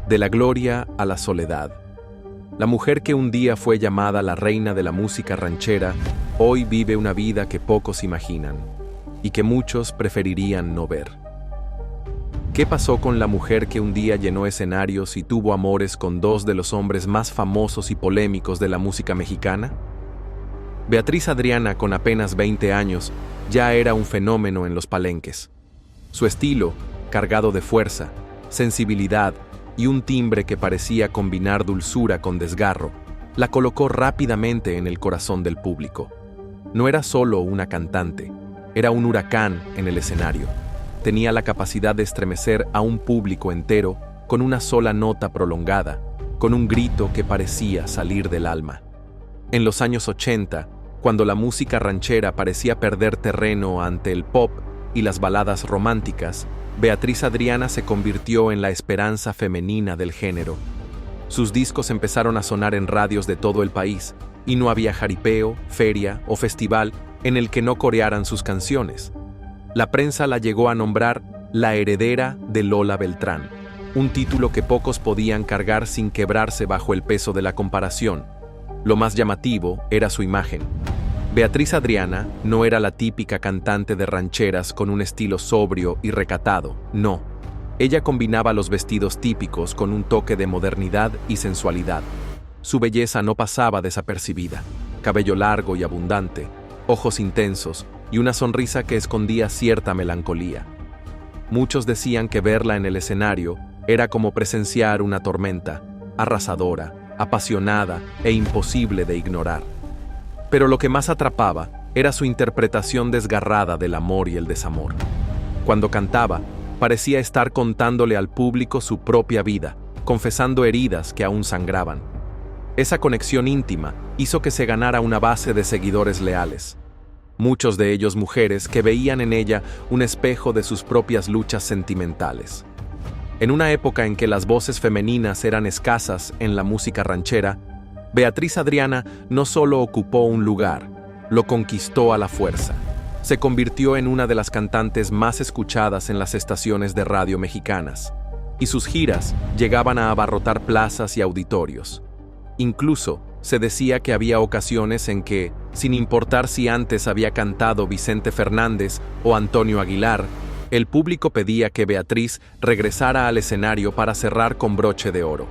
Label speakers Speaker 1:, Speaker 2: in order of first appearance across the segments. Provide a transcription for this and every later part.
Speaker 1: De la gloria a la soledad. La mujer que un día fue llamada la reina de la música ranchera, hoy vive una vida que pocos imaginan y que muchos preferirían no ver. ¿Qué pasó con la mujer que un día llenó escenarios y tuvo amores con dos de los hombres más famosos y polémicos de la música mexicana? Beatriz Adriana, con apenas 20 años, ya era un fenómeno en los palenques. Su estilo, cargado de fuerza, sensibilidad y un timbre que parecía combinar dulzura con desgarro, la colocó rápidamente en el corazón del público. No era solo una cantante, era un huracán en el escenario. Tenía la capacidad de estremecer a un público entero con una sola nota prolongada, con un grito que parecía salir del alma. En los años 80, cuando la música ranchera parecía perder terreno ante el pop y las baladas románticas, Beatriz Adriana se convirtió en la esperanza femenina del género. Sus discos empezaron a sonar en radios de todo el país, y no había jaripeo, feria o festival en el que no corearan sus canciones. La prensa la llegó a nombrar la heredera de Lola Beltrán, un título que pocos podían cargar sin quebrarse bajo el peso de la comparación. Lo más llamativo era su imagen. Beatriz Adriana no era la típica cantante de rancheras con un estilo sobrio y recatado, no. Ella combinaba los vestidos típicos con un toque de modernidad y sensualidad. Su belleza no pasaba desapercibida: cabello largo y abundante, ojos intensos y una sonrisa que escondía cierta melancolía. Muchos decían que verla en el escenario era como presenciar una tormenta, arrasadora, apasionada e imposible de ignorar. Pero lo que más atrapaba era su interpretación desgarrada del amor y el desamor. Cuando cantaba, parecía estar contándole al público su propia vida, confesando heridas que aún sangraban. Esa conexión íntima hizo que se ganara una base de seguidores leales. Muchos de ellos mujeres que veían en ella un espejo de sus propias luchas sentimentales. En una época en que las voces femeninas eran escasas en la música ranchera, Beatriz Adriana no solo ocupó un lugar, lo conquistó a la fuerza. Se convirtió en una de las cantantes más escuchadas en las estaciones de radio mexicanas, y sus giras llegaban a abarrotar plazas y auditorios. Incluso se decía que había ocasiones en que, sin importar si antes había cantado Vicente Fernández o Antonio Aguilar, el público pedía que Beatriz regresara al escenario para cerrar con broche de oro.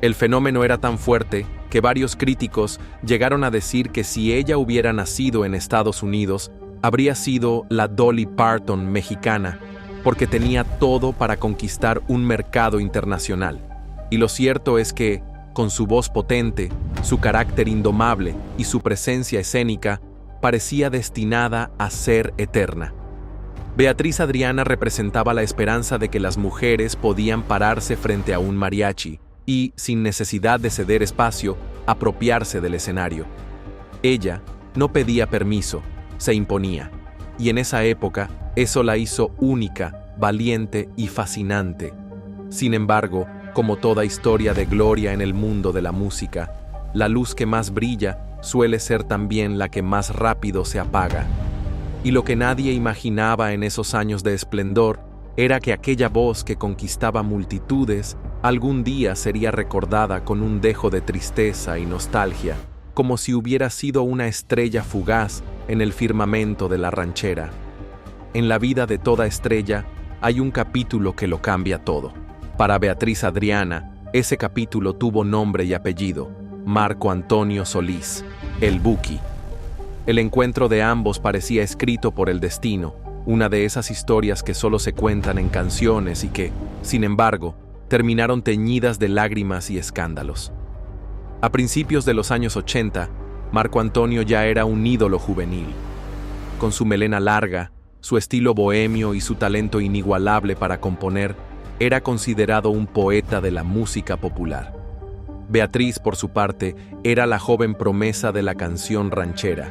Speaker 1: El fenómeno era tan fuerte que varios críticos llegaron a decir que si ella hubiera nacido en Estados Unidos, habría sido la Dolly Parton mexicana, porque tenía todo para conquistar un mercado internacional. Y lo cierto es que, con su voz potente, su carácter indomable y su presencia escénica, parecía destinada a ser eterna. Beatriz Adriana representaba la esperanza de que las mujeres podían pararse frente a un mariachi y, sin necesidad de ceder espacio, apropiarse del escenario. Ella no pedía permiso, se imponía, y en esa época eso la hizo única, valiente y fascinante. Sin embargo, como toda historia de gloria en el mundo de la música, la luz que más brilla suele ser también la que más rápido se apaga. Y lo que nadie imaginaba en esos años de esplendor era que aquella voz que conquistaba multitudes algún día sería recordada con un dejo de tristeza y nostalgia, como si hubiera sido una estrella fugaz en el firmamento de la ranchera. En la vida de toda estrella hay un capítulo que lo cambia todo. Para Beatriz Adriana, ese capítulo tuvo nombre y apellido: Marco Antonio Solís, el Buki. El encuentro de ambos parecía escrito por el destino, una de esas historias que solo se cuentan en canciones y que, sin embargo, terminaron teñidas de lágrimas y escándalos. A principios de los años 80, Marco Antonio ya era un ídolo juvenil. Con su melena larga, su estilo bohemio y su talento inigualable para componer, era considerado un poeta de la música popular. Beatriz, por su parte, era la joven promesa de la canción ranchera,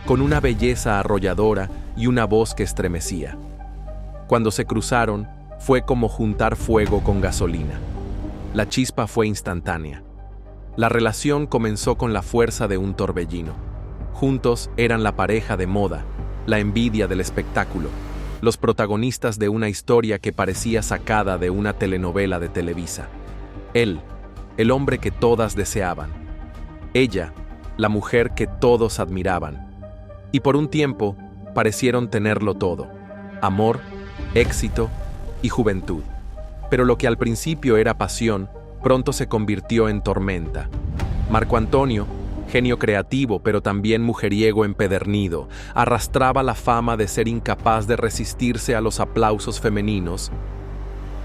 Speaker 1: con una belleza arrolladora y una voz que estremecía. Cuando se cruzaron, fue como juntar fuego con gasolina. La chispa fue instantánea. La relación comenzó con la fuerza de un torbellino. Juntos eran la pareja de moda, la envidia del espectáculo, los protagonistas de una historia que parecía sacada de una telenovela de Televisa. Él, el hombre que todas deseaban. Ella, la mujer que todos admiraban. Y por un tiempo, parecieron tenerlo todo: amor, éxito y juventud. Pero lo que al principio era pasión, pronto se convirtió en tormenta. Marco Antonio, genio creativo pero también mujeriego empedernido, arrastraba la fama de ser incapaz de resistirse a los aplausos femeninos.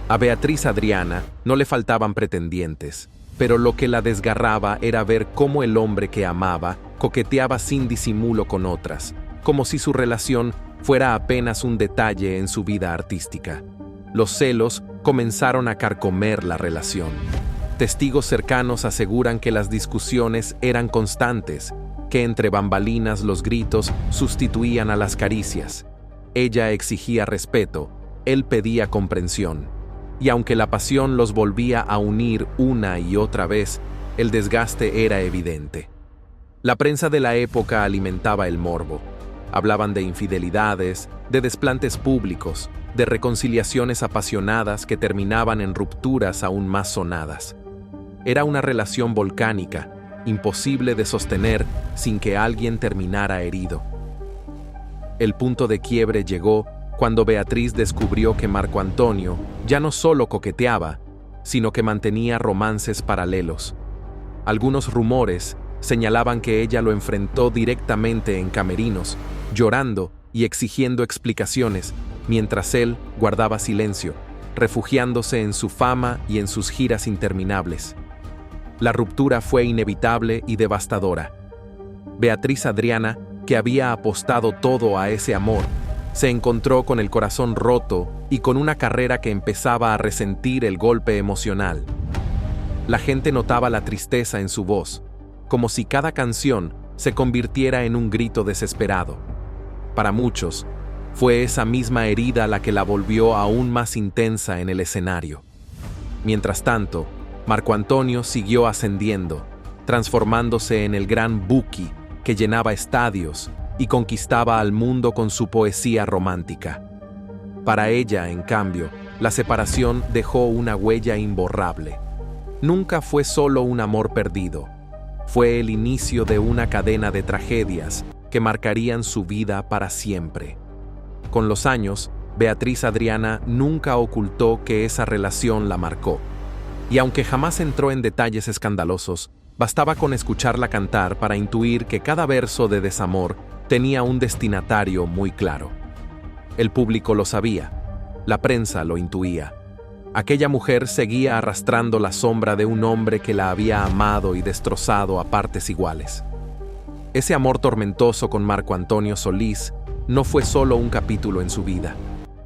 Speaker 1: A Beatriz Adriana no le faltaban pretendientes, pero lo que la desgarraba era ver cómo el hombre que amaba coqueteaba sin disimulo con otras, como si su relación fuera apenas un detalle en su vida artística. Los celos comenzaron a carcomer la relación. Testigos cercanos aseguran que las discusiones eran constantes, que entre bambalinas los gritos sustituían a las caricias. Ella exigía respeto, él pedía comprensión. Y aunque la pasión los volvía a unir una y otra vez, el desgaste era evidente. La prensa de la época alimentaba el morbo. Hablaban de infidelidades, de desplantes públicos, de reconciliaciones apasionadas que terminaban en rupturas aún más sonadas. Era una relación volcánica, imposible de sostener sin que alguien terminara herido. El punto de quiebre llegó cuando Beatriz descubrió que Marco Antonio ya no solo coqueteaba, sino que mantenía romances paralelos. Algunos rumores señalaban que ella lo enfrentó directamente en camerinos, llorando y exigiendo explicaciones, mientras él guardaba silencio, refugiándose en su fama y en sus giras interminables. La ruptura fue inevitable y devastadora. Beatriz Adriana, que había apostado todo a ese amor, se encontró con el corazón roto y con una carrera que empezaba a resentir el golpe emocional. La gente notaba la tristeza en su voz, como si cada canción se convirtiera en un grito desesperado. Para muchos, fue esa misma herida la que la volvió aún más intensa en el escenario. Mientras tanto, Marco Antonio siguió ascendiendo, transformándose en el gran Buki que llenaba estadios y conquistaba al mundo con su poesía romántica. Para ella, en cambio, la separación dejó una huella imborrable. Nunca fue solo un amor perdido. Fue el inicio de una cadena de tragedias que marcarían su vida para siempre. Con los años, Beatriz Adriana nunca ocultó que esa relación la marcó. Y aunque jamás entró en detalles escandalosos, bastaba con escucharla cantar para intuir que cada verso de desamor tenía un destinatario muy claro. El público lo sabía, la prensa lo intuía. Aquella mujer seguía arrastrando la sombra de un hombre que la había amado y destrozado a partes iguales. Ese amor tormentoso con Marco Antonio Solís no fue solo un capítulo en su vida.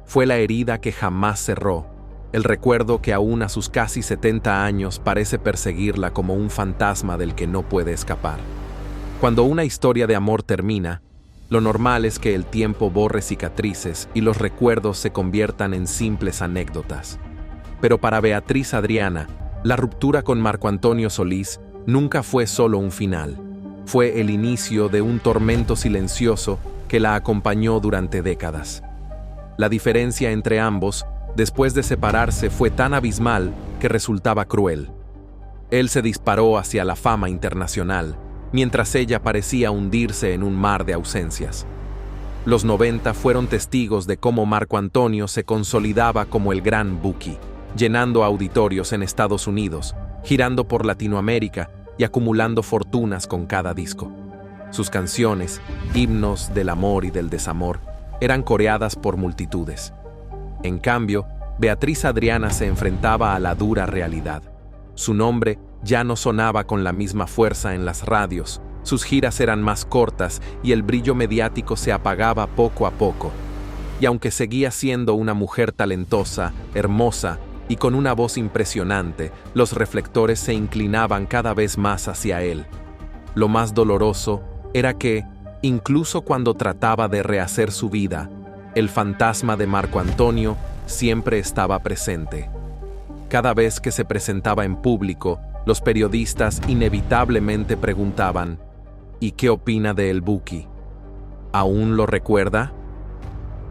Speaker 1: Fue la herida que jamás cerró, el recuerdo que aún a sus casi 70 años parece perseguirla como un fantasma del que no puede escapar. Cuando una historia de amor termina, lo normal es que el tiempo borre cicatrices y los recuerdos se conviertan en simples anécdotas. Pero para Beatriz Adriana, la ruptura con Marco Antonio Solís nunca fue solo un final. Fue el inicio de un tormento silencioso que la acompañó durante décadas. La diferencia entre ambos, después de separarse, fue tan abismal que resultaba cruel. Él se disparó hacia la fama internacional, mientras ella parecía hundirse en un mar de ausencias. Los 90 fueron testigos de cómo Marco Antonio se consolidaba como el gran Buki, llenando auditorios en Estados Unidos, girando por Latinoamérica y acumulando fortunas con cada disco. Sus canciones, himnos del amor y del desamor, eran coreadas por multitudes. En cambio, Beatriz Adriana se enfrentaba a la dura realidad. Su nombre ya no sonaba con la misma fuerza en las radios, sus giras eran más cortas y el brillo mediático se apagaba poco a poco. Y aunque seguía siendo una mujer talentosa, hermosa y con una voz impresionante, los reflectores se inclinaban cada vez más hacia él. Lo más doloroso era que, incluso cuando trataba de rehacer su vida, el fantasma de Marco Antonio siempre estaba presente. Cada vez que se presentaba en público, los periodistas inevitablemente preguntaban: ¿y qué opina de El Buki? ¿Aún lo recuerda?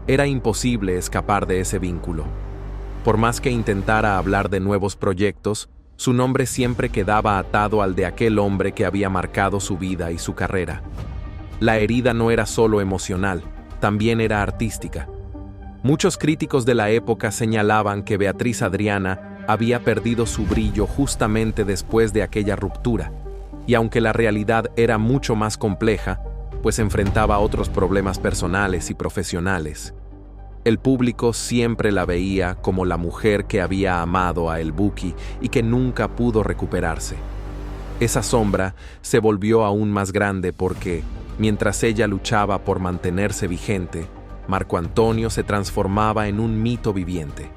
Speaker 1: Era imposible escapar de ese vínculo. Por más que intentara hablar de nuevos proyectos, Su nombre siempre quedaba atado al de aquel hombre que había marcado su vida y su carrera. La herida no era solo emocional, también era artística. Muchos críticos de la época señalaban que Beatriz Adriana había perdido su brillo justamente después de aquella ruptura, y aunque la realidad era mucho más compleja, pues enfrentaba otros problemas personales y profesionales, el público siempre la veía como la mujer que había amado a El Buki y que nunca pudo recuperarse. Esa sombra se volvió aún más grande porque, mientras ella luchaba por mantenerse vigente, Marco Antonio se transformaba en un mito viviente.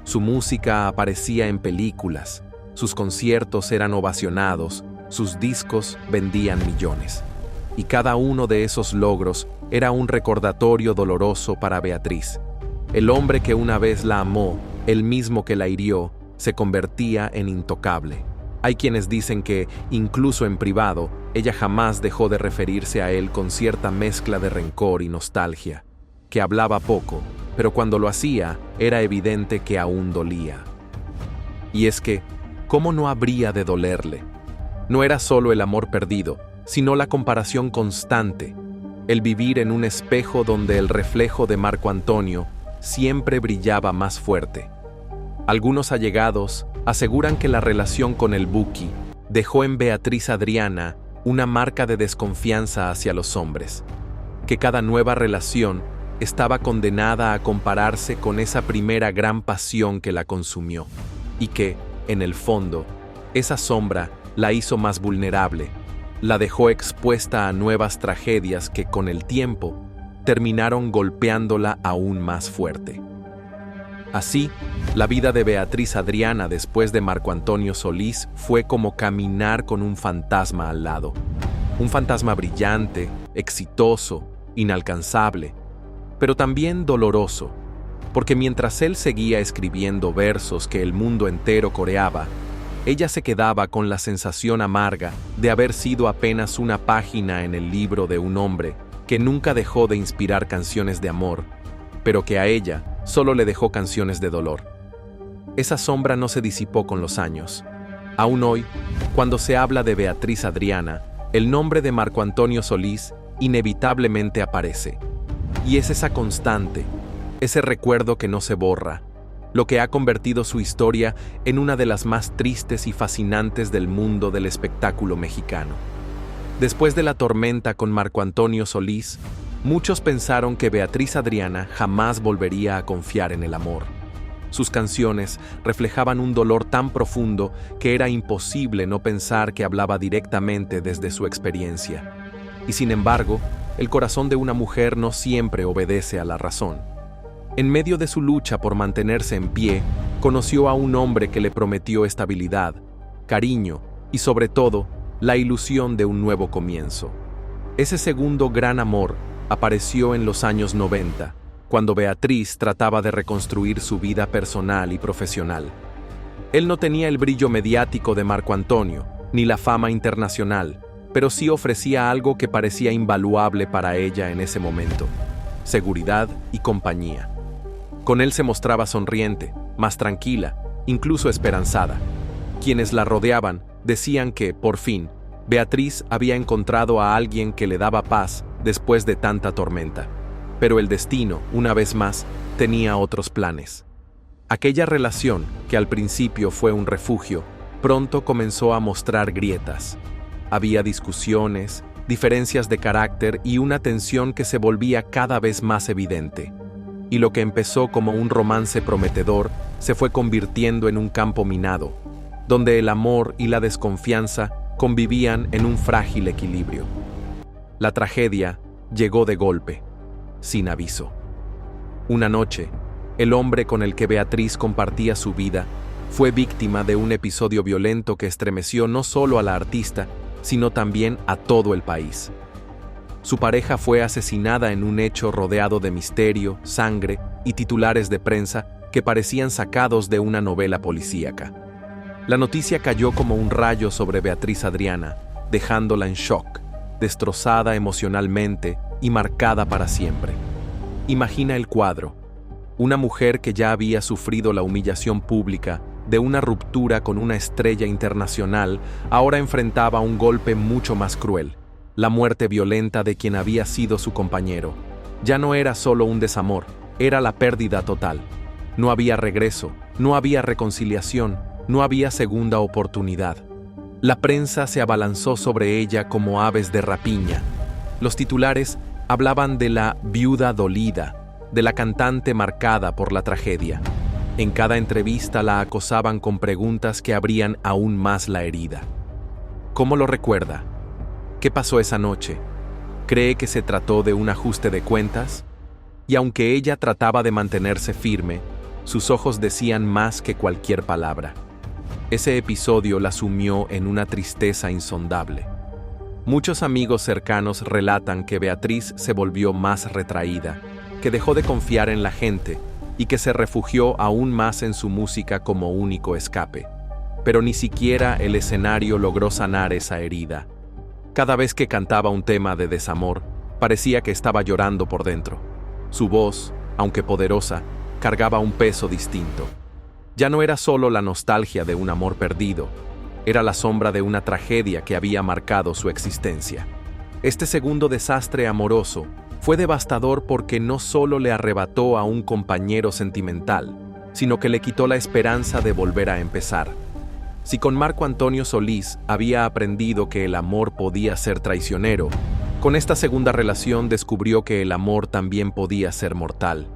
Speaker 1: Su música aparecía en películas, sus conciertos eran ovacionados, sus discos vendían millones. Y cada uno de esos logros era un recordatorio doloroso para Beatriz. El hombre que una vez la amó, el mismo que la hirió, se convertía en intocable. Hay quienes dicen que, incluso en privado, ella jamás dejó de referirse a él con cierta mezcla de rencor y nostalgia, que hablaba poco, pero cuando lo hacía, era evidente que aún dolía. Y es que, ¿cómo no habría de dolerle? No era solo el amor perdido, sino la comparación constante, el vivir en un espejo donde el reflejo de Marco Antonio siempre brillaba más fuerte. Algunos allegados aseguran que la relación con El Buki dejó en Beatriz Adriana una marca de desconfianza hacia los hombres, que cada nueva relación estaba condenada a compararse con esa primera gran pasión que la consumió, y que, en el fondo, esa sombra la hizo más vulnerable, la dejó expuesta a nuevas tragedias que con el tiempo terminaron golpeándola aún más fuerte. Así, la vida de Beatriz Adriana después de Marco Antonio Solís fue como caminar con un fantasma al lado. Un fantasma brillante, exitoso, inalcanzable, pero también doloroso, porque mientras él seguía escribiendo versos que el mundo entero coreaba, ella se quedaba con la sensación amarga de haber sido apenas una página en el libro de un hombre que nunca dejó de inspirar canciones de amor, pero que a ella solo le dejó canciones de dolor. Esa sombra no se disipó con los años. Aún hoy, cuando se habla de Beatriz Adriana, el nombre de Marco Antonio Solís inevitablemente aparece. Y es esa constante, ese recuerdo que no se borra, lo que ha convertido su historia en una de las más tristes y fascinantes del mundo del espectáculo mexicano. Después de la tormenta con Marco Antonio Solís, muchos pensaron que Beatriz Adriana jamás volvería a confiar en el amor. Sus canciones reflejaban un dolor tan profundo que era imposible no pensar que hablaba directamente desde su experiencia. Y sin embargo, el corazón de una mujer no siempre obedece a la razón. En medio de su lucha por mantenerse en pie, conoció a un hombre que le prometió estabilidad, cariño y, sobre todo, la ilusión de un nuevo comienzo. Ese segundo gran amor apareció en los años 90, cuando Beatriz trataba de reconstruir su vida personal y profesional. Él no tenía el brillo mediático de Marco Antonio, ni la fama internacional, pero sí ofrecía algo que parecía invaluable para ella en ese momento: seguridad y compañía. Con él se mostraba sonriente, más tranquila, incluso esperanzada. Quienes la rodeaban decían que, por fin, Beatriz había encontrado a alguien que le daba paz después de tanta tormenta. Pero el destino, una vez más, tenía otros planes. Aquella relación, que al principio fue un refugio, pronto comenzó a mostrar grietas. Había discusiones, diferencias de carácter y una tensión que se volvía cada vez más evidente. Y lo que empezó como un romance prometedor se fue convirtiendo en un campo minado, donde el amor y la desconfianza convivían en un frágil equilibrio. La tragedia llegó de golpe, sin aviso. Una noche, el hombre con el que Beatriz compartía su vida fue víctima de un episodio violento que estremeció no solo a la artista, sino también a todo el país. Su pareja fue asesinada en un hecho rodeado de misterio, sangre y titulares de prensa que parecían sacados de una novela policíaca. La noticia cayó como un rayo sobre Beatriz Adriana, dejándola en shock, destrozada emocionalmente y marcada para siempre. Imagina el cuadro: una mujer que ya había sufrido la humillación pública de una ruptura con una estrella internacional, ahora enfrentaba un golpe mucho más cruel: la muerte violenta de quien había sido su compañero. Ya no era solo un desamor, era la pérdida total. No había regreso, no había reconciliación, no había segunda oportunidad. La prensa se abalanzó sobre ella como aves de rapiña. Los titulares hablaban de la viuda dolida, de la cantante marcada por la tragedia. En cada entrevista la acosaban con preguntas que abrían aún más la herida. ¿Cómo lo recuerda? ¿Qué pasó esa noche? ¿Cree que se trató de un ajuste de cuentas? Y aunque ella trataba de mantenerse firme, sus ojos decían más que cualquier palabra. Ese episodio la sumió en una tristeza insondable. Muchos amigos cercanos relatan que Beatriz se volvió más retraída, que dejó de confiar en la gente y que se refugió aún más en su música como único escape. Pero ni siquiera el escenario logró sanar esa herida. Cada vez que cantaba un tema de desamor, parecía que estaba llorando por dentro. Su voz, aunque poderosa, cargaba un peso distinto. Ya no era solo la nostalgia de un amor perdido, era la sombra de una tragedia que había marcado su existencia. Este segundo desastre amoroso fue devastador porque no solo le arrebató a un compañero sentimental, sino que le quitó la esperanza de volver a empezar. Si con Marco Antonio Solís había aprendido que el amor podía ser traicionero, con esta segunda relación descubrió que el amor también podía ser mortal.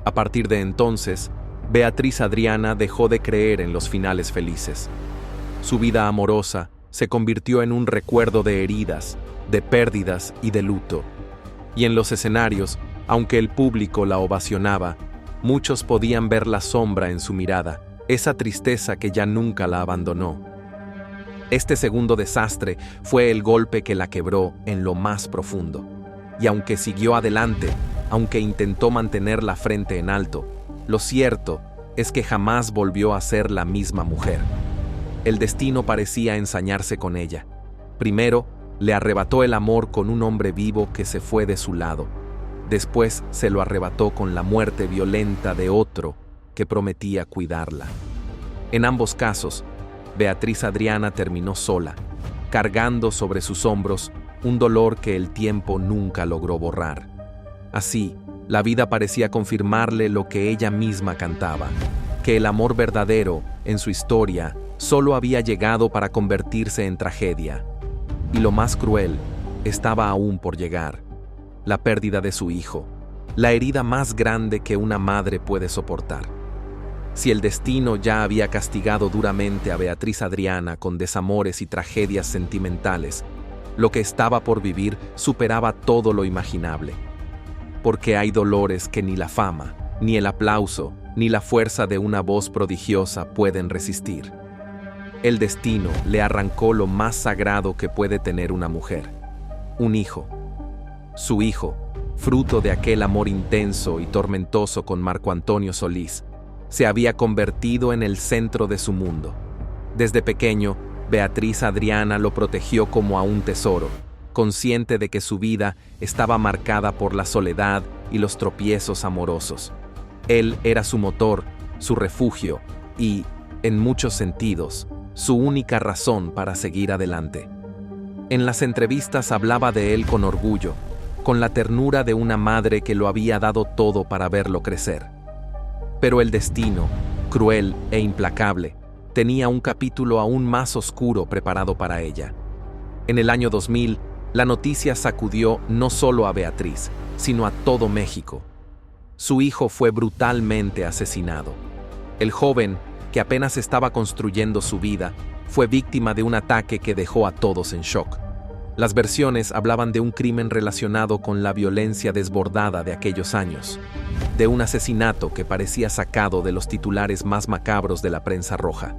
Speaker 1: A partir de entonces, Beatriz Adriana dejó de creer en los finales felices. Su vida amorosa se convirtió en un recuerdo de heridas, de pérdidas y de luto. Y en los escenarios, aunque el público la ovacionaba, muchos podían ver la sombra en su mirada, esa tristeza que ya nunca la abandonó. Este segundo desastre fue el golpe que la quebró en lo más profundo. Y aunque siguió adelante, aunque intentó mantener la frente en alto, lo cierto es que jamás volvió a ser la misma mujer. El destino parecía ensañarse con ella. Primero, le arrebató el amor con un hombre vivo que se fue de su lado. Después se lo arrebató con la muerte violenta de otro que prometía cuidarla. En ambos casos, Beatriz Adriana terminó sola, cargando sobre sus hombros un dolor que el tiempo nunca logró borrar. Así, la vida parecía confirmarle lo que ella misma cantaba, que el amor verdadero, en su historia, solo había llegado para convertirse en tragedia. Y lo más cruel estaba aún por llegar: la pérdida de su hijo, la herida más grande que una madre puede soportar. Si el destino ya había castigado duramente a Beatriz Adriana con desamores y tragedias sentimentales, lo que estaba por vivir superaba todo lo imaginable. Porque hay dolores que ni la fama, ni el aplauso, ni la fuerza de una voz prodigiosa pueden resistir. El destino le arrancó lo más sagrado que puede tener una mujer: un hijo. Su hijo, fruto de aquel amor intenso y tormentoso con Marco Antonio Solís, se había convertido en el centro de su mundo. Desde pequeño, Beatriz Adriana lo protegió como a un tesoro, consciente de que su vida estaba marcada por la soledad y los tropiezos amorosos. Él era su motor, su refugio y, en muchos sentidos, su única razón para seguir adelante. En las entrevistas hablaba de él con orgullo, con la ternura de una madre que lo había dado todo para verlo crecer. Pero el destino, cruel e implacable, tenía un capítulo aún más oscuro preparado para ella. En el año 2000, la noticia sacudió no solo a Beatriz, sino a todo México. Su hijo fue brutalmente asesinado. El joven, que apenas estaba construyendo su vida, fue víctima de un ataque que dejó a todos en shock. Las versiones hablaban de un crimen relacionado con la violencia desbordada de aquellos años, de un asesinato que parecía sacado de los titulares más macabros de la prensa roja.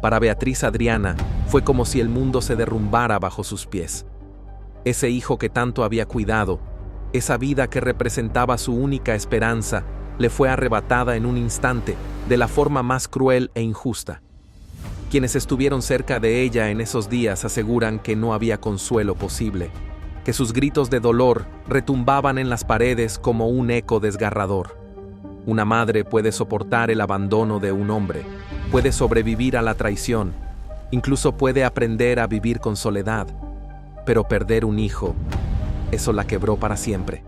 Speaker 1: Para Beatriz Adriana, fue como si el mundo se derrumbara bajo sus pies. Ese hijo que tanto había cuidado, esa vida que representaba su única esperanza, le fue arrebatada en un instante, de la forma más cruel e injusta. Quienes estuvieron cerca de ella en esos días aseguran que no había consuelo posible, que sus gritos de dolor retumbaban en las paredes como un eco desgarrador. Una madre puede soportar el abandono de un hombre, puede sobrevivir a la traición, incluso puede aprender a vivir con soledad, pero perder un hijo, eso la quebró para siempre.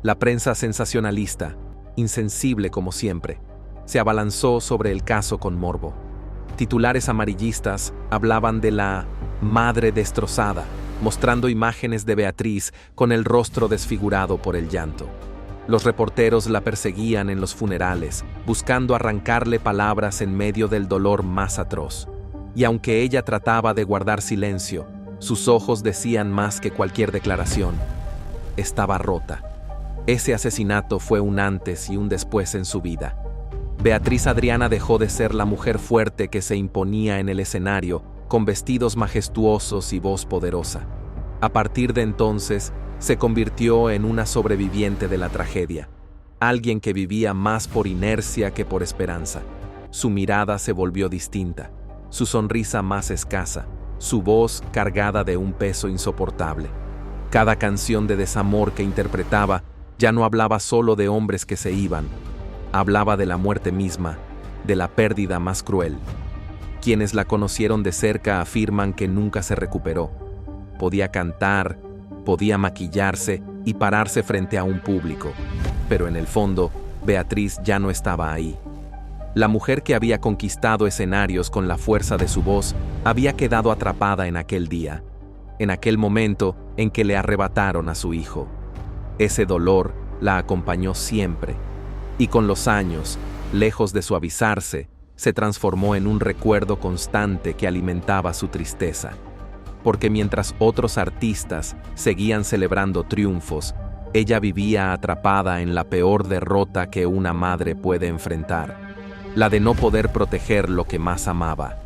Speaker 1: La prensa sensacionalista, insensible como siempre, se abalanzó sobre el caso con morbo. Titulares amarillistas hablaban de la madre destrozada, mostrando imágenes de Beatriz con el rostro desfigurado por el llanto. Los reporteros la perseguían en los funerales, buscando arrancarle palabras en medio del dolor más atroz. Y aunque ella trataba de guardar silencio, sus ojos decían más que cualquier declaración. Estaba rota. Ese asesinato fue un antes y un después en su vida. Beatriz Adriana dejó de ser la mujer fuerte que se imponía en el escenario, con vestidos majestuosos y voz poderosa. A partir de entonces, se convirtió en una sobreviviente de la tragedia, alguien que vivía más por inercia que por esperanza. Su mirada se volvió distinta, su sonrisa más escasa, su voz cargada de un peso insoportable. Cada canción de desamor que interpretaba ya no hablaba solo de hombres que se iban, hablaba de la muerte misma, de la pérdida más cruel. Quienes la conocieron de cerca afirman que nunca se recuperó. Podía cantar, podía maquillarse y pararse frente a un público, pero en el fondo, Beatriz ya no estaba ahí. La mujer que había conquistado escenarios con la fuerza de su voz había quedado atrapada en aquel día, en aquel momento en que le arrebataron a su hijo. Ese dolor la acompañó siempre, y con los años, lejos de suavizarse, se transformó en un recuerdo constante que alimentaba su tristeza. Porque mientras otros artistas seguían celebrando triunfos, ella vivía atrapada en la peor derrota que una madre puede enfrentar, la de no poder proteger lo que más amaba.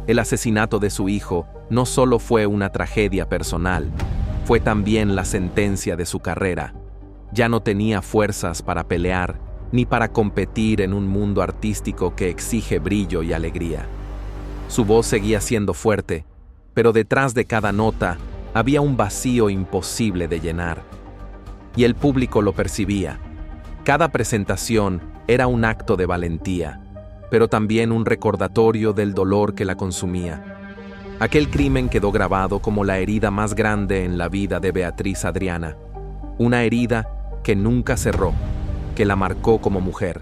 Speaker 1: El asesinato de su hijo no solo fue una tragedia personal, fue también la sentencia de su carrera. Ya no tenía fuerzas para pelear, ni para competir en un mundo artístico que exige brillo y alegría. Su voz seguía siendo fuerte, pero detrás de cada nota había un vacío imposible de llenar. Y el público lo percibía. Cada presentación era un acto de valentía, pero también un recordatorio del dolor que la consumía. Aquel crimen quedó grabado como la herida más grande en la vida de Beatriz Adriana. Una herida que nunca cerró, que la marcó como mujer,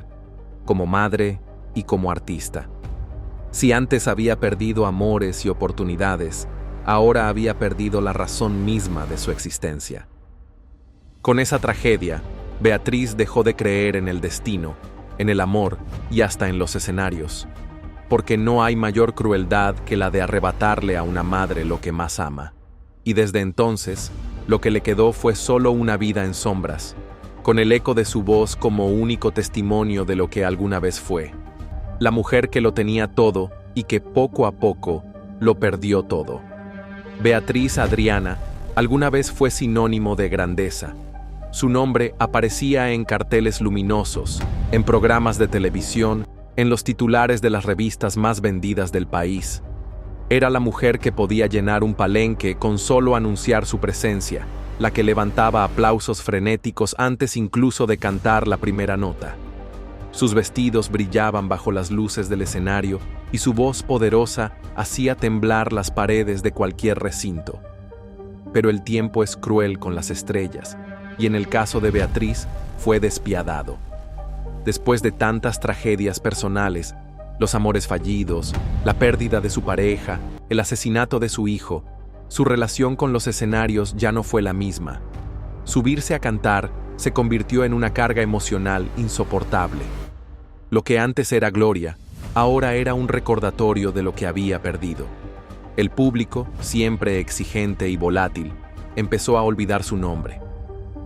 Speaker 1: como madre y como artista. Si antes había perdido amores y oportunidades, ahora había perdido la razón misma de su existencia. Con esa tragedia, Beatriz dejó de creer en el destino, en el amor y hasta en los escenarios, porque no hay mayor crueldad que la de arrebatarle a una madre lo que más ama. Y desde entonces, lo que le quedó fue solo una vida en sombras, con el eco de su voz como único testimonio de lo que alguna vez fue. La mujer que lo tenía todo y que poco a poco lo perdió todo. Beatriz Adriana alguna vez fue sinónimo de grandeza. Su nombre aparecía en carteles luminosos, en programas de televisión, en los titulares de las revistas más vendidas del país. Era la mujer que podía llenar un palenque con solo anunciar su presencia, la que levantaba aplausos frenéticos antes incluso de cantar la primera nota. Sus vestidos brillaban bajo las luces del escenario y su voz poderosa hacía temblar las paredes de cualquier recinto. Pero el tiempo es cruel con las estrellas, y en el caso de Beatriz fue despiadado. Después de tantas tragedias personales, los amores fallidos, la pérdida de su pareja, el asesinato de su hijo, su relación con los escenarios ya no fue la misma. Subirse a cantar se convirtió en una carga emocional insoportable. Lo que antes era gloria, ahora era un recordatorio de lo que había perdido. El público, siempre exigente y volátil, empezó a olvidar su nombre.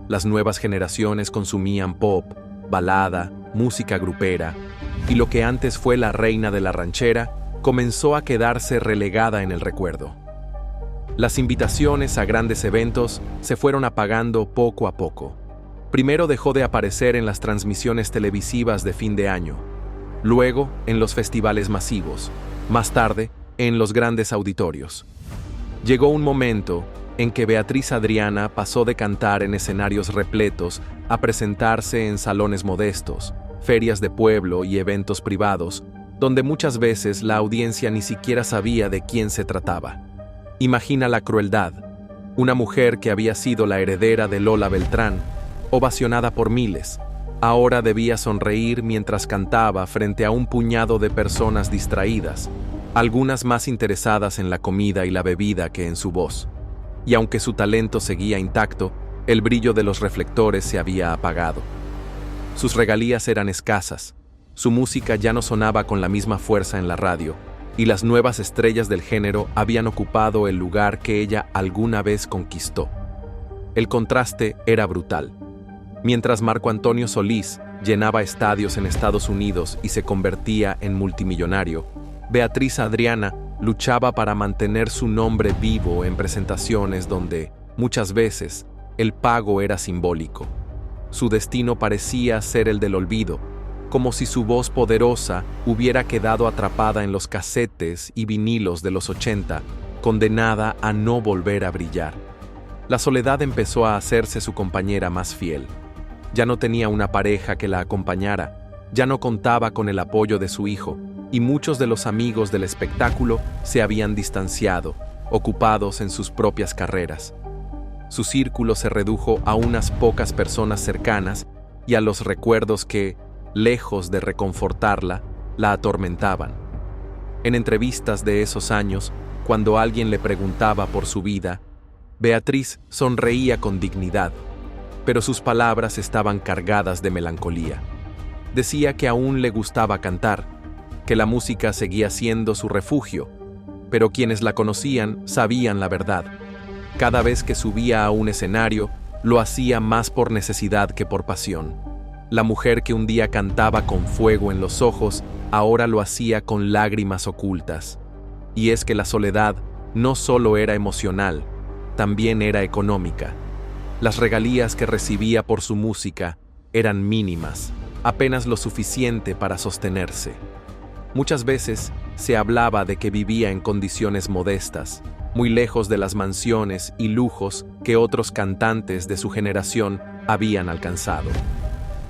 Speaker 1: Las nuevas generaciones consumían pop, balada, música grupera, y lo que antes fue la reina de la ranchera comenzó a quedarse relegada en el recuerdo. Las invitaciones a grandes eventos se fueron apagando poco a poco. Primero dejó de aparecer en las transmisiones televisivas de fin de año, luego en los festivales masivos, más tarde en los grandes auditorios. Llegó un momento en que Beatriz Adriana pasó de cantar en escenarios repletos a presentarse en salones modestos, ferias de pueblo y eventos privados, donde muchas veces la audiencia ni siquiera sabía de quién se trataba. Imagina la crueldad. Una mujer que había sido la heredera de Lola Beltrán, ovacionada por miles, ahora debía sonreír mientras cantaba frente a un puñado de personas distraídas, algunas más interesadas en la comida y la bebida que en su voz. Y aunque su talento seguía intacto, el brillo de los reflectores se había apagado. Sus regalías eran escasas, su música ya no sonaba con la misma fuerza en la radio, y las nuevas estrellas del género habían ocupado el lugar que ella alguna vez conquistó. El contraste era brutal. Mientras Marco Antonio Solís llenaba estadios en Estados Unidos y se convertía en multimillonario, Beatriz Adriana luchaba para mantener su nombre vivo en presentaciones donde, muchas veces, el pago era simbólico. Su destino parecía ser el del olvido, como si su voz poderosa hubiera quedado atrapada en los casetes y vinilos de los 80, condenada a no volver a brillar. La soledad empezó a hacerse su compañera más fiel. Ya no tenía una pareja que la acompañara, ya no contaba con el apoyo de su hijo, y muchos de los amigos del espectáculo se habían distanciado, ocupados en sus propias carreras. Su círculo se redujo a unas pocas personas cercanas y a los recuerdos que, lejos de reconfortarla, la atormentaban. En entrevistas de esos años, cuando alguien le preguntaba por su vida, Beatriz sonreía con dignidad, pero sus palabras estaban cargadas de melancolía. Decía que aún le gustaba cantar, que la música seguía siendo su refugio, pero quienes la conocían sabían la verdad. Cada vez que subía a un escenario, lo hacía más por necesidad que por pasión. La mujer que un día cantaba con fuego en los ojos, ahora lo hacía con lágrimas ocultas. Y es que la soledad no solo era emocional, también era económica. Las regalías que recibía por su música eran mínimas, apenas lo suficiente para sostenerse. Muchas veces se hablaba de que vivía en condiciones modestas, muy lejos de las mansiones y lujos que otros cantantes de su generación habían alcanzado.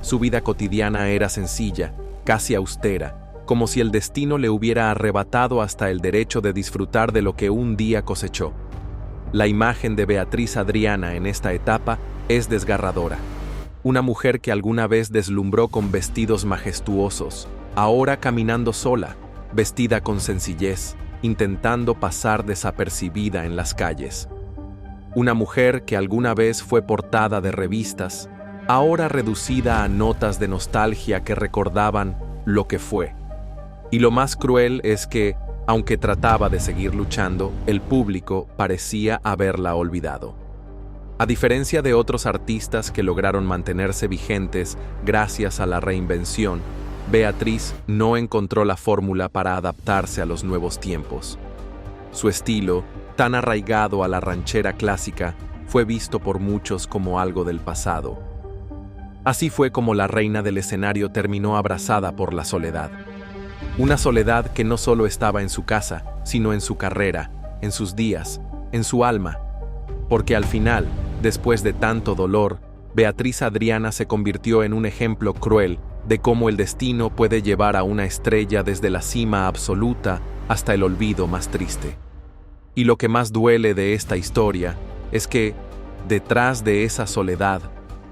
Speaker 1: Su vida cotidiana era sencilla, casi austera, como si el destino le hubiera arrebatado hasta el derecho de disfrutar de lo que un día cosechó. La imagen de Beatriz Adriana en esta etapa es desgarradora. Una mujer que alguna vez deslumbró con vestidos majestuosos, ahora caminando sola, vestida con sencillez, intentando pasar desapercibida en las calles. Una mujer que alguna vez fue portada de revistas, ahora reducida a notas de nostalgia que recordaban lo que fue. Y lo más cruel es que, aunque trataba de seguir luchando, el público parecía haberla olvidado. A diferencia de otros artistas que lograron mantenerse vigentes gracias a la reinvención, Beatriz no encontró la fórmula para adaptarse a los nuevos tiempos. Su estilo, tan arraigado a la ranchera clásica, fue visto por muchos como algo del pasado. Así fue como la reina del escenario terminó abrazada por la soledad. Una soledad que no solo estaba en su casa, sino en su carrera, en sus días, en su alma. Porque al final, después de tanto dolor, Beatriz Adriana se convirtió en un ejemplo cruel de cómo el destino puede llevar a una estrella desde la cima absoluta hasta el olvido más triste. Y lo que más duele de esta historia es que, detrás de esa soledad,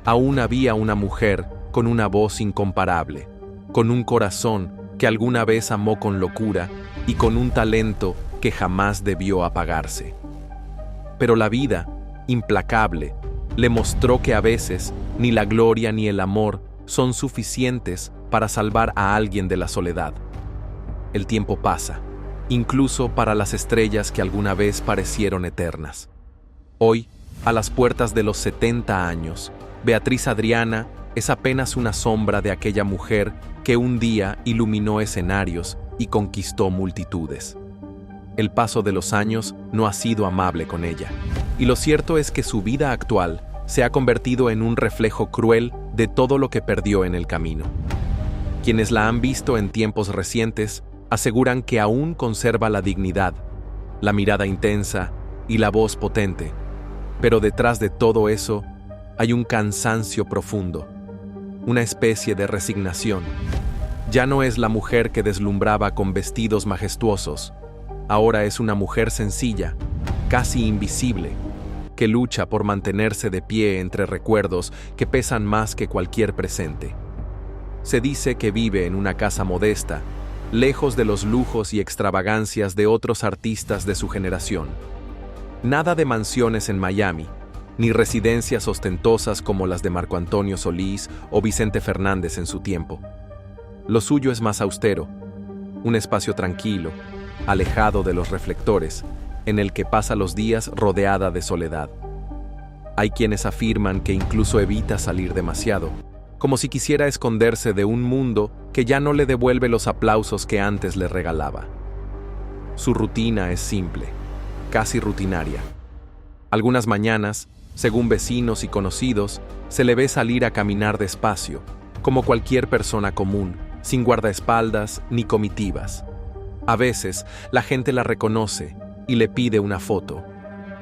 Speaker 1: aún había una mujer con una voz incomparable, con un corazón que alguna vez amó con locura y con un talento que jamás debió apagarse. Pero la vida, implacable, le mostró que a veces ni la gloria ni el amor son suficientes para salvar a alguien de la soledad. El tiempo pasa, incluso para las estrellas que alguna vez parecieron eternas. Hoy, a las puertas de los 70 años, Beatriz Adriana es apenas una sombra de aquella mujer que un día iluminó escenarios y conquistó multitudes. El paso de los años no ha sido amable con ella, y lo cierto es que su vida actual se ha convertido en un reflejo cruel de todo lo que perdió en el camino. Quienes la han visto en tiempos recientes aseguran que aún conserva la dignidad, la mirada intensa y la voz potente, pero detrás de todo eso hay un cansancio profundo, una especie de resignación. Ya no es la mujer que deslumbraba con vestidos majestuosos. Ahora es una mujer sencilla, casi invisible, que lucha por mantenerse de pie entre recuerdos que pesan más que cualquier presente. Se dice que vive en una casa modesta, lejos de los lujos y extravagancias de otros artistas de su generación. Nada de mansiones en Miami, ni residencias ostentosas como las de Marco Antonio Solís o Vicente Fernández en su tiempo. Lo suyo es más austero, un espacio tranquilo, alejado de los reflectores, en el que pasa los días rodeada de soledad. Hay quienes afirman que incluso evita salir demasiado, como si quisiera esconderse de un mundo que ya no le devuelve los aplausos que antes le regalaba. Su rutina es simple, casi rutinaria. Algunas mañanas, según vecinos y conocidos, se le ve salir a caminar despacio, como cualquier persona común, sin guardaespaldas ni comitivas. A veces, la gente la reconoce y le pide una foto.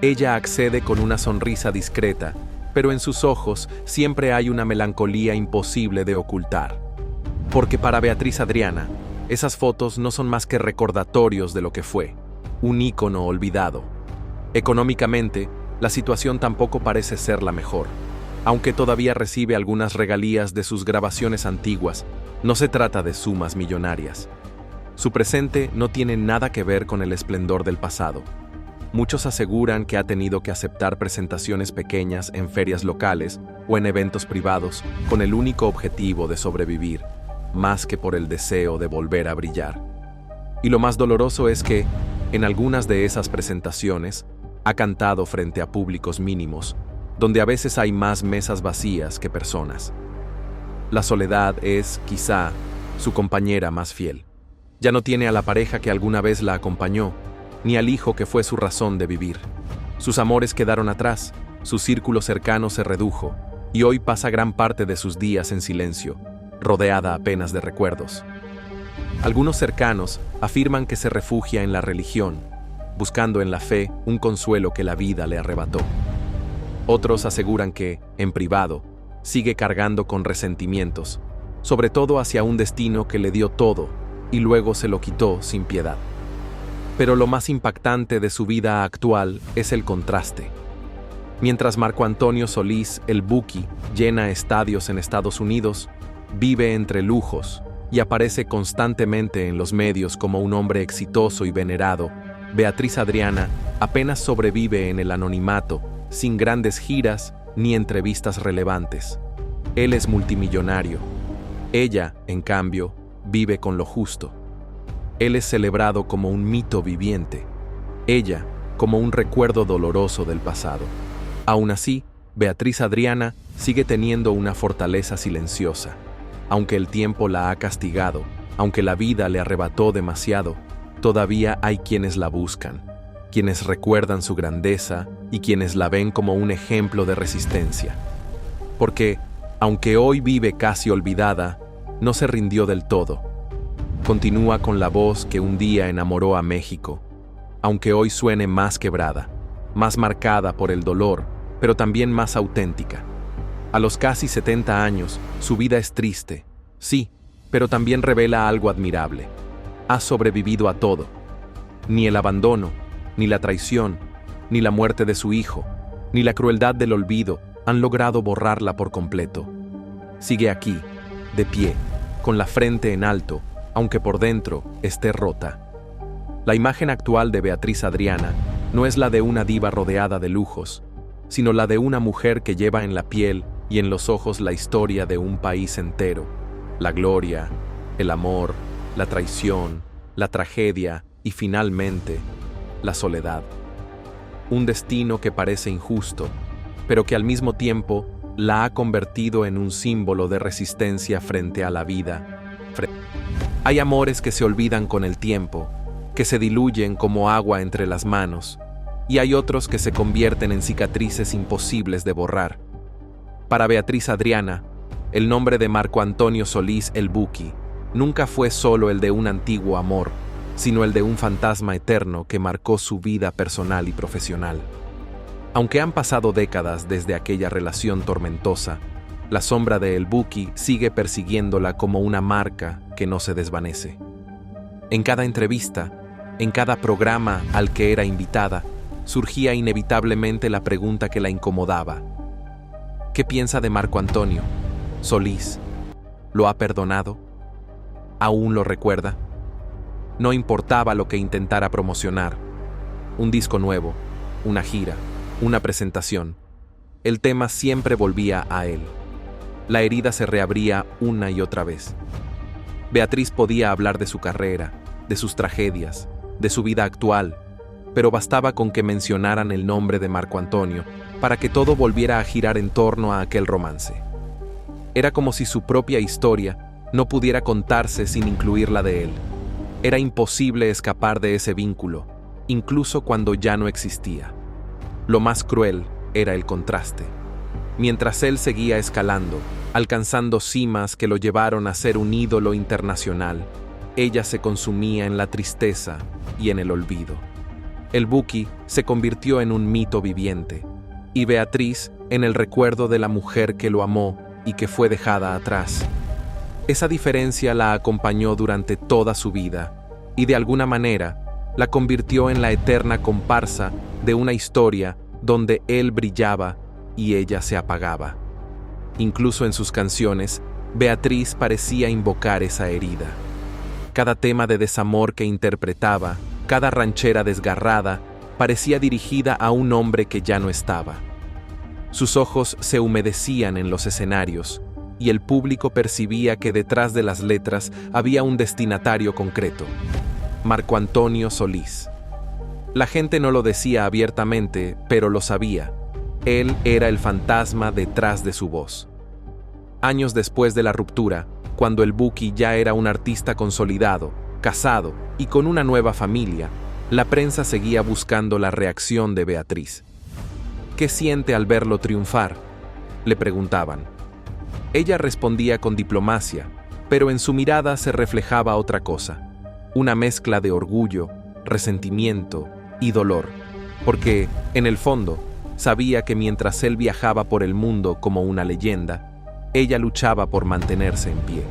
Speaker 1: Ella accede con una sonrisa discreta, pero en sus ojos siempre hay una melancolía imposible de ocultar. Porque para Beatriz Adriana, esas fotos no son más que recordatorios de lo que fue, un ícono olvidado. Económicamente, la situación tampoco parece ser la mejor. Aunque todavía recibe algunas regalías de sus grabaciones antiguas, no se trata de sumas millonarias. Su presente no tiene nada que ver con el esplendor del pasado. Muchos aseguran que ha tenido que aceptar presentaciones pequeñas en ferias locales o en eventos privados con el único objetivo de sobrevivir, más que por el deseo de volver a brillar. Y lo más doloroso es que, en algunas de esas presentaciones, ha cantado frente a públicos mínimos, donde a veces hay más mesas vacías que personas. La soledad es, quizá, su compañera más fiel. Ya no tiene a la pareja que alguna vez la acompañó, ni al hijo que fue su razón de vivir. Sus amores quedaron atrás, su círculo cercano se redujo, y hoy pasa gran parte de sus días en silencio, rodeada apenas de recuerdos. Algunos cercanos afirman que se refugia en la religión, buscando en la fe un consuelo que la vida le arrebató. Otros aseguran que, en privado, sigue cargando con resentimientos, sobre todo hacia un destino que le dio todo y luego se lo quitó sin piedad. Pero lo más impactante de su vida actual es el contraste. Mientras Marco Antonio Solís, el Buki, llena estadios en Estados Unidos, vive entre lujos y aparece constantemente en los medios como un hombre exitoso y venerado, Beatriz Adriana apenas sobrevive en el anonimato, sin grandes giras ni entrevistas relevantes. Él es multimillonario. Ella, en cambio, vive con lo justo. Él es celebrado como un mito viviente. Ella, como un recuerdo doloroso del pasado. Aún así, Beatriz Adriana sigue teniendo una fortaleza silenciosa. Aunque el tiempo la ha castigado, aunque la vida le arrebató demasiado, todavía hay quienes la buscan, quienes recuerdan su grandeza y quienes la ven como un ejemplo de resistencia. Porque, aunque hoy vive casi olvidada, no se rindió del todo. Continúa con la voz que un día enamoró a México, aunque hoy suene más quebrada, más marcada por el dolor, pero también más auténtica. A los casi 70 años, su vida es triste, sí, pero también revela algo admirable. Ha sobrevivido a todo. Ni el abandono, ni la traición, ni la muerte de su hijo, ni la crueldad del olvido han logrado borrarla por completo. Sigue aquí, de pie, con la frente en alto, aunque por dentro esté rota. La imagen actual de Beatriz Adriana no es la de una diva rodeada de lujos, sino la de una mujer que lleva en la piel y en los ojos la historia de un país entero, la gloria, el amor, la traición, la tragedia y finalmente, la soledad. Un destino que parece injusto, pero que al mismo tiempo la ha convertido en un símbolo de resistencia frente a la vida. Hay amores que se olvidan con el tiempo, que se diluyen como agua entre las manos, y hay otros que se convierten en cicatrices imposibles de borrar. Para Beatriz Adriana, el nombre de Marco Antonio Solís el Buki nunca fue solo el de un antiguo amor, sino el de un fantasma eterno que marcó su vida personal y profesional. Aunque han pasado décadas desde aquella relación tormentosa, la sombra de El Buki sigue persiguiéndola como una marca que no se desvanece. En cada entrevista, en cada programa al que era invitada, surgía inevitablemente la pregunta que la incomodaba. ¿Qué piensa de Marco Antonio Solís? ¿Lo ha perdonado? ¿Aún lo recuerda? No importaba lo que intentara promocionar. Un disco nuevo, una gira, una presentación. El tema siempre volvía a él. La herida se reabría una y otra vez. Beatriz podía hablar de su carrera, de sus tragedias, de su vida actual, pero bastaba con que mencionaran el nombre de Marco Antonio para que todo volviera a girar en torno a aquel romance. Era como si su propia historia no pudiera contarse sin incluir la de él. Era imposible escapar de ese vínculo, incluso cuando ya no existía. Lo más cruel era el contraste. Mientras él seguía escalando, alcanzando cimas que lo llevaron a ser un ídolo internacional, ella se consumía en la tristeza y en el olvido. El Buki se convirtió en un mito viviente, y Beatriz en el recuerdo de la mujer que lo amó y que fue dejada atrás. Esa diferencia la acompañó durante toda su vida, y de alguna manera la convirtió en la eterna comparsa de una historia donde él brillaba y ella se apagaba. Incluso en sus canciones, Beatriz parecía invocar esa herida. Cada tema de desamor que interpretaba, cada ranchera desgarrada, parecía dirigida a un hombre que ya no estaba. Sus ojos se humedecían en los escenarios, y el público percibía que detrás de las letras había un destinatario concreto: Marco Antonio Solís. La gente no lo decía abiertamente, pero lo sabía. Él era el fantasma detrás de su voz. Años después de la ruptura, cuando el Buki ya era un artista consolidado, casado y con una nueva familia, la prensa seguía buscando la reacción de Beatriz. ¿Qué siente al verlo triunfar?, le preguntaban. Ella respondía con diplomacia, pero en su mirada se reflejaba otra cosa, una mezcla de orgullo, resentimiento y dolor, porque, en el fondo, sabía que mientras él viajaba por el mundo como una leyenda, ella luchaba por mantenerse en pie.